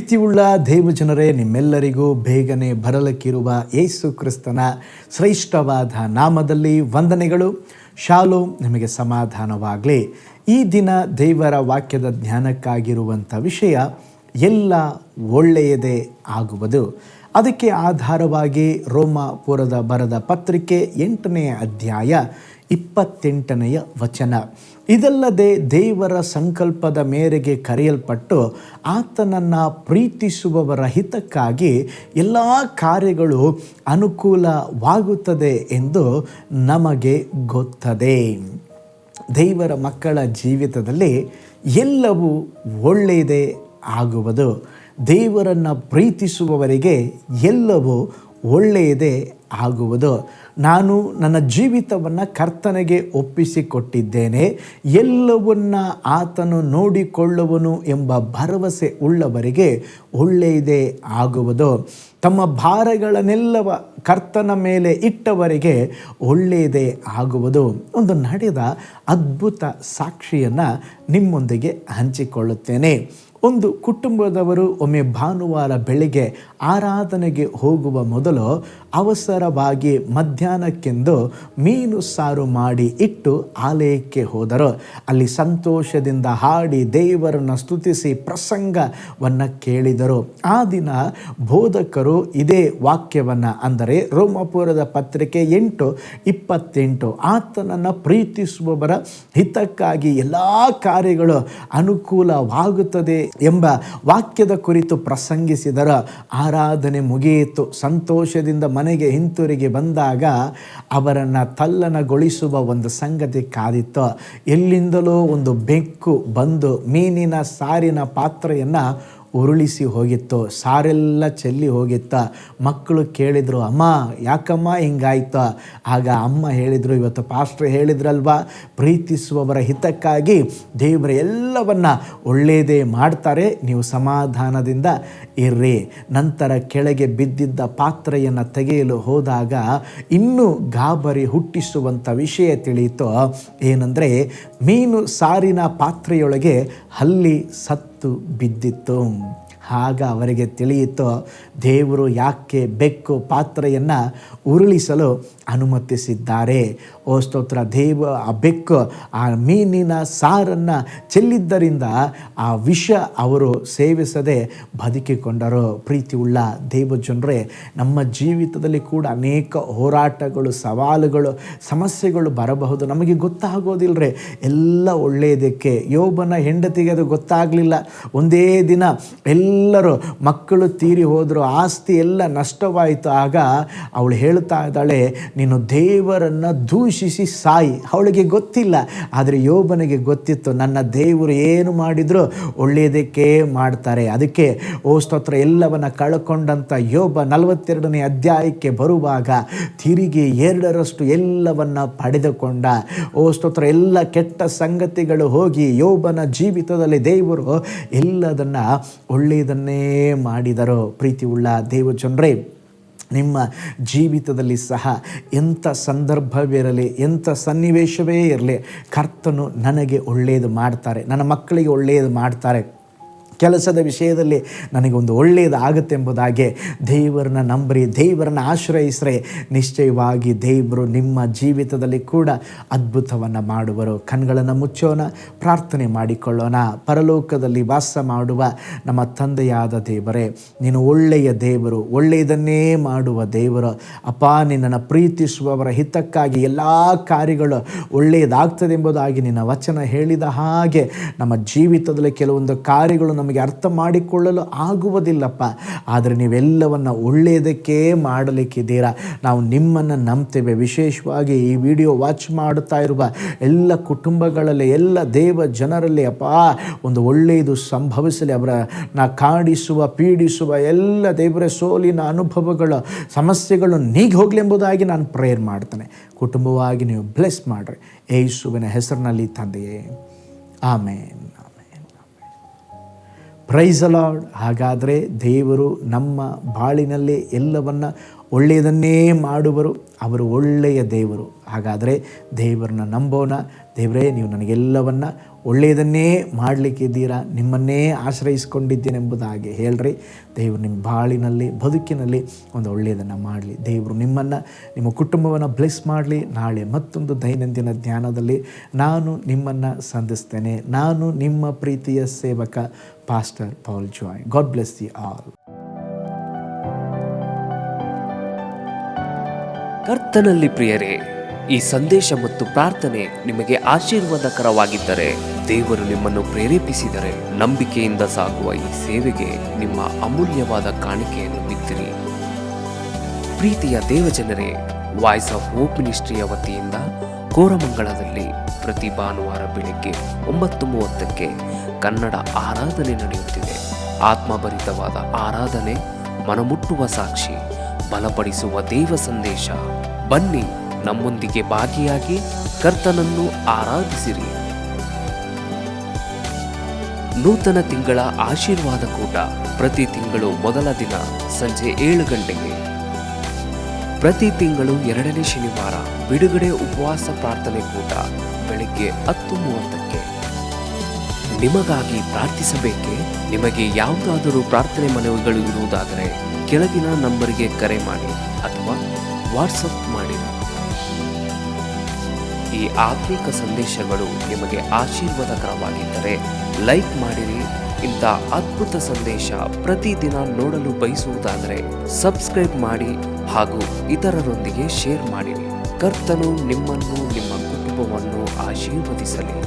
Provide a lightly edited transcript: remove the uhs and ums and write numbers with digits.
ಪ್ರೀತಿಯುಳ್ಳ ದೇವಜನರೇ, ನಿಮ್ಮೆಲ್ಲರಿಗೂ ಬೇಗನೆ ಬರಲಿಕ್ಕಿರುವ ಯೇಸು ಕ್ರಿಸ್ತನ ಶ್ರೇಷ್ಠವಾದ ನಾಮದಲ್ಲಿ ವಂದನೆಗಳು. ಶಾಲೋಮ್, ನಿಮಗೆ ಸಮಾಧಾನವಾಗಲಿ. ಈ ದಿನ ದೇವರ ವಾಕ್ಯದ ಜ್ಞಾನಕ್ಕಾಗಿರುವಂಥ ವಿಷಯ ಎಲ್ಲ ಒಳ್ಳೆಯದೇ ಆಗುವುದು. ಅದಕ್ಕೆ ಆಧಾರವಾಗಿ ರೋಮಾಪುರದ ಬರೆದ ಪತ್ರಿಕೆ 8ನೇ ಅಧ್ಯಾಯ 28ನೇ ವಚನ. ಇದಲ್ಲದೆ ದೇವರ ಸಂಕಲ್ಪದ ಮೇರೆಗೆ ಕರೆಯಲ್ಪಟ್ಟು ಆತನನ್ನು ಪ್ರೀತಿಸುವವರ ಹಿತಕ್ಕಾಗಿ ಎಲ್ಲ ಕಾರ್ಯಗಳು ಅನುಕೂಲವಾಗುತ್ತದೆ ಎಂದು ನಮಗೆ ಗೊತ್ತದೆ. ದೇವರ ಮಕ್ಕಳ ಜೀವಿತದಲ್ಲಿ ಎಲ್ಲವೂ ಒಳ್ಳೆಯದೇ ಆಗುವುದು. ದೇವರನ್ನು ಪ್ರೀತಿಸುವವರಿಗೆ ಎಲ್ಲವೂ ಒಳ್ಳೆಯದೇ ಆಗುವುದು. ನಾನು ನನ್ನ ಜೀವಿತವನ್ನು ಕರ್ತನಿಗೆ ಒಪ್ಪಿಸಿಕೊಟ್ಟಿದ್ದೇನೆ, ಎಲ್ಲವನ್ನ ಆತನು ನೋಡಿಕೊಳ್ಳುವನು ಎಂಬ ಭರವಸೆ ಉಳ್ಳವರಿಗೆ ಒಳ್ಳೆಯದೇ ಆಗುವುದು. ತಮ್ಮ ಭಾರಗಳನ್ನೆಲ್ಲವ ಕರ್ತನ ಮೇಲೆ ಇಟ್ಟವರಿಗೆ ಒಳ್ಳೆಯದೇ ಆಗುವುದು. ಒಂದು ನಡೆದ ಅದ್ಭುತ ಸಾಕ್ಷಿಯನ್ನು ನಿಮ್ಮೊಂದಿಗೆ ಹಂಚಿಕೊಳ್ಳುತ್ತೇನೆ. ಒಂದು ಕುಟುಂಬದವರು ಒಮ್ಮೆ ಭಾನುವಾರ ಬೆಳಿಗ್ಗೆ ಆರಾಧನೆಗೆ ಹೋಗುವ ಮೊದಲು ಅವಸರವಾಗಿ ಮಧ್ಯಾಹ್ನಕ್ಕೆಂದು ಮೀನು ಸಾರು ಮಾಡಿ ಇಟ್ಟು ಆಲಯಕ್ಕೆ ಹೋದರು. ಅಲ್ಲಿ ಸಂತೋಷದಿಂದ ಹಾಡಿ ದೇವರನ್ನು ಸ್ತುತಿಸಿ ಪ್ರಸಂಗವನ್ನು ಕೇಳಿದರು. ಆ ದಿನ ಬೋಧಕರು ಇದೇ ವಾಕ್ಯವನ್ನು, ಅಂದರೆ ರೋಮಾಪುರದ ಪತ್ರಿಕೆ 8:28, ಆತನನ್ನು ಪ್ರೀತಿಸುವವರ ಹಿತಕ್ಕಾಗಿ ಎಲ್ಲ ಕಾರ್ಯಗಳು ಅನುಕೂಲವಾಗುತ್ತದೆ ಎಂಬ ವಾಕ್ಯದ ಕುರಿತು ಪ್ರಸಂಗಿಸಿದರು. ಆರಾಧನೆ ಮುಗಿಯಿತು. ಸಂತೋಷದಿಂದ ಮನೆಗೆ ಹಿಂತಿರುಗಿ ಬಂದಾಗ ಅವರನ್ನು ತಲ್ಲಣಗೊಳಿಸುವ ಒಂದು ಸಂಗತಿ ಕಾದಿತ್ತು. ಎಲ್ಲಿಂದಲೋ ಒಂದು ಬೆಕ್ಕು ಬಂದು ಮೀನಿನ ಸಾರಿನ ಪಾತ್ರೆಯನ್ನು ಉರುಳಿಸಿ ಹೋಗಿತ್ತು. ಸಾರೆಲ್ಲ ಚೆಲ್ಲಿ ಹೋಗಿತ್ತು. ಮಕ್ಕಳು ಕೇಳಿದರು, ಅಮ್ಮ ಯಾಕಮ್ಮ ಹಿಂಗಾಯ್ತು? ಆಗ ಅಮ್ಮ ಹೇಳಿದರು, ಇವತ್ತು ಪಾಸ್ಟ್ರು ಹೇಳಿದ್ರಲ್ವಾ, ಪ್ರೀತಿಸುವವರ ಹಿತಕ್ಕಾಗಿ ದೇವರ ಎಲ್ಲವನ್ನ ಒಳ್ಳೆಯದೇ ಮಾಡ್ತಾರೆ, ನೀವು ಸಮಾಧಾನದಿಂದ ಇರ್ರಿ. ನಂತರ ಕೆಳಗೆ ಬಿದ್ದಿದ್ದ ಪಾತ್ರೆಯನ್ನು ತೆಗೆಯಲು ಹೋದಾಗ ಇನ್ನೂ ಗಾಬರಿ ಹುಟ್ಟಿಸುವಂಥ ವಿಷಯ ತಿಳಿಯಿತು. ಏನಂದರೆ, ಮೀನು ಸಾರಿನ ಪಾತ್ರೆಯೊಳಗೆ ಹಲ್ಲಿ ಸತ್ತು ಬಿದ್ದಿತ್ತು. ಆಗ ಅವರಿಗೆ ತಿಳಿಯಿತು, ದೇವರು ಯಾಕೆ ಬೆಕ್ಕು ಪಾತ್ರೆಯನ್ನು ಉರುಳಿಸಲು ಅನುಮತಿಸಿದ್ದಾರೆ. ಓ ಸ್ತೋತ್ರ! ಆ ಬೆಕ್ಕು ಆ ಮೀನಿನ ಸಾರನ್ನು ಚೆಲ್ಲಿದ್ದರಿಂದ ಆ ವಿಷ ಅವರು ಸೇವಿಸದೆ ಬದುಕಿಕೊಂಡರು. ಪ್ರೀತಿಯುಳ್ಳ ದೇವಜನರೇ, ನಮ್ಮ ಜೀವಿತದಲ್ಲಿ ಕೂಡ ಅನೇಕ ಹೋರಾಟಗಳು, ಸವಾಲುಗಳು, ಸಮಸ್ಯೆಗಳು ಬರಬಹುದು. ನಮಗೆ ಗೊತ್ತಾಗೋದಿಲ್ಲರೆ ಎಲ್ಲ ಒಳ್ಳೆಯದಕ್ಕೆ. ಯೋಬನ ಹೆಂಡತಿಗೆ ಅದು ಗೊತ್ತಾಗಲಿಲ್ಲ. ಒಂದೇ ದಿನ ಎಲ್ಲರೂ ಮಕ್ಕಳು ತೀರಿ ಹೋದರು, ಆಸ್ತಿ ಎಲ್ಲ ನಷ್ಟವಾಯಿತು. ಆಗ ಅವಳು ಹೇಳ್ತಾ ಇದ್ದಾಳೆ, ನೀನು ದೇವರನ್ನು ದೂಷಿಸಿ ಸಾಯಿ. ಅವಳಿಗೆ ಗೊತ್ತಿಲ್ಲ, ಆದರೆ ಯೋಬನಿಗೆ ಗೊತ್ತಿತ್ತು, ನನ್ನ ದೇವರು ಏನು ಮಾಡಿದರೂ ಒಳ್ಳೆಯದಕ್ಕೆ ಮಾಡ್ತಾರೆ. ಅದಕ್ಕೆ ಓ ಸ್ತೋತ್ರ, ಎಲ್ಲವನ್ನ ಕಳ್ಕೊಂಡಂಥ ಯೋಬ 42ನೇ ಅಧ್ಯಾಯಕ್ಕೆ ಬರುವಾಗ ತಿರುಗಿ 2ರಷ್ಟು ಎಲ್ಲವನ್ನ ಪಡೆದುಕೊಂಡ. ಓ ಸ್ತೋತ್ರ, ಎಲ್ಲ ಕೆಟ್ಟ ಸಂಗತಿಗಳು ಹೋಗಿ ಯೋಬನ ಜೀವಿತದಲ್ಲಿ ದೇವರು ಎಲ್ಲದನ್ನ ಒಳ್ಳೆಯದನ್ನೇ ಮಾಡಿದರು. ಪ್ರೀತಿಯುಳ್ಳ ದೇವಜನರೇ, ನಿಮ್ಮ ಜೀವಿತದಲ್ಲಿ ಸಹ ಎಂಥ ಸಂದರ್ಭವಿರಲಿ, ಎಂಥ ಸನ್ನಿವೇಶವೇ ಇರಲಿ, ಕರ್ತನು ನನಗೆ ಒಳ್ಳೆಯದು ಮಾಡ್ತಾರೆ, ನನ್ನ ಮಕ್ಕಳಿಗೆ ಒಳ್ಳೆಯದು ಮಾಡ್ತಾರೆ, ಕೆಲಸದ ವಿಷಯದಲ್ಲಿ ನನಗೆ ಒಂದು ಒಳ್ಳೆಯದು ಆಗುತ್ತೆ ಎಂಬುದಾಗಿ ದೇವರನ್ನ ನಂಬ್ರಿ, ದೇವರನ್ನ ಆಶ್ರಯಿಸ್ರೆ, ನಿಶ್ಚಯವಾಗಿ ದೇವರು ನಿಮ್ಮ ಜೀವಿತದಲ್ಲಿ ಕೂಡ ಅದ್ಭುತವನ್ನು ಮಾಡುವರು. ಕಣ್ಗಳನ್ನು ಮುಚ್ಚೋಣ, ಪ್ರಾರ್ಥನೆ ಮಾಡಿಕೊಳ್ಳೋಣ. ಪರಲೋಕದಲ್ಲಿ ವಾಸ ಮಾಡುವ ನಮ್ಮ ತಂದೆಯಾದ ದೇವರೇ, ನೀನು ಒಳ್ಳೆಯ ದೇವರು, ಒಳ್ಳೆಯದನ್ನೇ ಮಾಡುವ ದೇವರು. ಅಪ್ಪ, ನಿನ್ನನ್ನು ಪ್ರೀತಿಸುವವರ ಹಿತಕ್ಕಾಗಿ ಎಲ್ಲ ಕಾರ್ಯಗಳು ಒಳ್ಳೆಯದಾಗ್ತದೆ ಎಂಬುದಾಗಿ ನಿನ್ನ ವಚನ ಹೇಳಿದ ಹಾಗೆ ನಮ್ಮ ಜೀವಿತದಲ್ಲಿ ಕೆಲವೊಂದು ಕಾರ್ಯಗಳು ನಮಗೆ ಅರ್ಥ ಮಾಡಿಕೊಳ್ಳಲು ಆಗುವುದಿಲ್ಲಪ್ಪ, ಆದರೆ ನೀವೆಲ್ಲವನ್ನು ಒಳ್ಳೆಯದಕ್ಕೆ ಮಾಡಲಿಕ್ಕಿದ್ದೀರಾ. ನಾವು ನಿಮ್ಮನ್ನು ನಂಬ್ತೇವೆ. ವಿಶೇಷವಾಗಿ ಈ ವಿಡಿಯೋ ವಾಚ್ ಮಾಡುತ್ತಾ ಇರುವ ಎಲ್ಲ ಕುಟುಂಬಗಳಲ್ಲಿ, ಎಲ್ಲ ದೇವ ಜನರಲ್ಲಿ ಅಪ್ಪ, ಒಂದು ಒಳ್ಳೆಯದು ಸಂಭವಿಸಲಿ. ಅವರನ್ನು ಕಾಡಿಸುವ, ಪೀಡಿಸುವ ಎಲ್ಲ ದೇವರ ಸೋಲಿನ ಅನುಭವಗಳು, ಸಮಸ್ಯೆಗಳು ನೀಗಿ ಹೋಗಲಿ ಎಂಬುದಾಗಿ ನಾನು ಪ್ರೇಯರ್ ಮಾಡ್ತೇನೆ. ಕುಟುಂಬವಾಗಿ ನೀವು ಬ್ಲೆಸ್ ಮಾಡಿರಿ, ಯೇಸುವಿನ ಹೆಸರಿನಲ್ಲಿ ತಂದೆಯೇ, ಆಮೇನ್. Praise the lord. ಹಾಗಾದರೆ ದೇವರು ನಮ್ಮ ಬಾಳಿನಲ್ಲಿ ಎಲ್ಲವನ್ನು ಒಳ್ಳೆಯದನ್ನೇ ಮಾಡುವರು, ಅವರು ಒಳ್ಳೆಯ ದೇವರು. ಹಾಗಾದರೆ ದೇವರನ್ನ ನಂಬೋಣ. ದೇವರೇ, ನೀವು ನನಗೆಲ್ಲವನ್ನು ಒಳ್ಳೆಯದನ್ನೇ ಮಾಡಲಿಕ್ಕಿದ್ದೀರಾ, ನಿಮ್ಮನ್ನೇ ಆಶ್ರಯಿಸ್ಕೊಂಡಿದ್ದೇನೆಂಬುದಾಗಿ ಹೇಳ್ರಿ. ದೇವರು ನಿಮ್ಮ ಬಾಳಿನಲ್ಲಿ, ಬದುಕಿನಲ್ಲಿ ಒಂದು ಒಳ್ಳೆಯದನ್ನು ಮಾಡಲಿ. ದೇವರು ನಿಮ್ಮನ್ನು, ನಿಮ್ಮ ಕುಟುಂಬವನ್ನು ಬ್ಲೆಸ್ ಮಾಡಲಿ. ನಾಳೆ ಮತ್ತೊಂದು ದೈನಂದಿನ ಧ್ಯಾನದಲ್ಲಿ ನಾನು ನಿಮ್ಮನ್ನು ಸಂಧಿಸ್ತೇನೆ. ನಾನು ನಿಮ್ಮ ಪ್ರೀತಿಯ ಸೇವಕ pastor Paul Joy. God bless you all. ಕರ್ತನಲ್ಲಿ ಪ್ರಿಯರೇ, ಈ ಸಂದೇಶ ಮತ್ತು ಪ್ರಾರ್ಥನೆ ನಿಮಗೆ ಆಶೀರ್ವಾದಕರವಾಗಿದ್ದರೆ, ದೇವರು ನಿಮ್ಮನ್ನು ಪ್ರೇರೇಪಿಸಿದರೆ, ನಂಬಿಕೆಯಿಂದ ಸಾಗುವ ಈ ಸೇವೆಗೆ ನಿಮ್ಮ ಅಮೂಲ್ಯವಾದ ಕಾಣಿಕೆಯನ್ನು ಬಿತ್ತಿರಿ. ಪ್ರೀತಿಯ ದೇವಜನರೇ, ವಾಯ್ಸ್ ಆಫ್ ಹೋಪ್ ಮಿನಿಸ್ಟ್ರಿಯ ವತಿಯಿಂದ ಕೋರಮಂಗಲದಲ್ಲಿ ಪ್ರತಿ ಭಾನುವಾರ ಬೆಳಿಗ್ಗೆ 9:30ಕ್ಕೆ ಕನ್ನಡ ಆರಾಧನೆ ನಡೆಯುತ್ತಿದೆ. ಆತ್ಮಭರಿತವಾದ ಆರಾಧನೆ, ಮನಮುಟ್ಟುವ ಸಾಕ್ಷಿ, ಬಲಪಡಿಸುವ ದೇವ ಸಂದೇಶ. ಬನ್ನಿ, ನಮ್ಮೊಂದಿಗೆ ಭಾಗಿಯಾಗಿ ಕರ್ತನನ್ನು ಆರಾಧಿಸಿರಿ. ನೂತನ ತಿಂಗಳ ಆಶೀರ್ವಾದ ಕೂಟ ಪ್ರತಿ ತಿಂಗಳು ಮೊದಲ ದಿನ ಸಂಜೆ 7 ಗಂಟೆಗೆ. ಪ್ರತಿ ತಿಂಗಳು 2ನೇ ಶನಿವಾರ ಬಿಡುಗಡೆ ಉಪವಾಸ ಪ್ರಾರ್ಥನೆ ಕೂಟ ಬೆಳಿಗ್ಗೆ 10:30ಕ್ಕೆ. ನಿಮಗಾಗಿ ಪ್ರಾರ್ಥಿಸಬೇಕೆ? ನಿಮಗೆ ಯಾವುದಾದರೂ ಪ್ರಾರ್ಥನೆ ಮನವಿಗಳು ಇರುವುದಾದರೆ ಕೆಳಗಿನ ನಂಬರಿಗೆ ಕರೆ ಮಾಡಿ ಅಥವಾ ವಾಟ್ಸಪ್ ಮಾಡಿ. ಈ ಆತ್ಮಿಕ ಸಂದೇಶಗಳು ನಿಮಗೆ ಆಶೀರ್ವಾದಕರವಾಗಿದ್ದರೆ ಲೈಕ್ ಮಾಡಿರಿ. ಇಂಥ ಅದ್ಭುತ ಸಂದೇಶ ಪ್ರತಿದಿನ ನೋಡಲು ಬಯಸುವುದಾದರೆ ಸಬ್ಸ್ಕ್ರೈಬ್ ಮಾಡಿ ಹಾಗೂ ಇತರರೊಂದಿಗೆ ಶೇರ್ ಮಾಡಿರಿ. ಕರ್ತನು ನಿಮ್ಮನ್ನು, ನಿಮ್ಮ ಕುಟುಂಬವನ್ನು ಆಶೀರ್ವದಿಸಲಿ.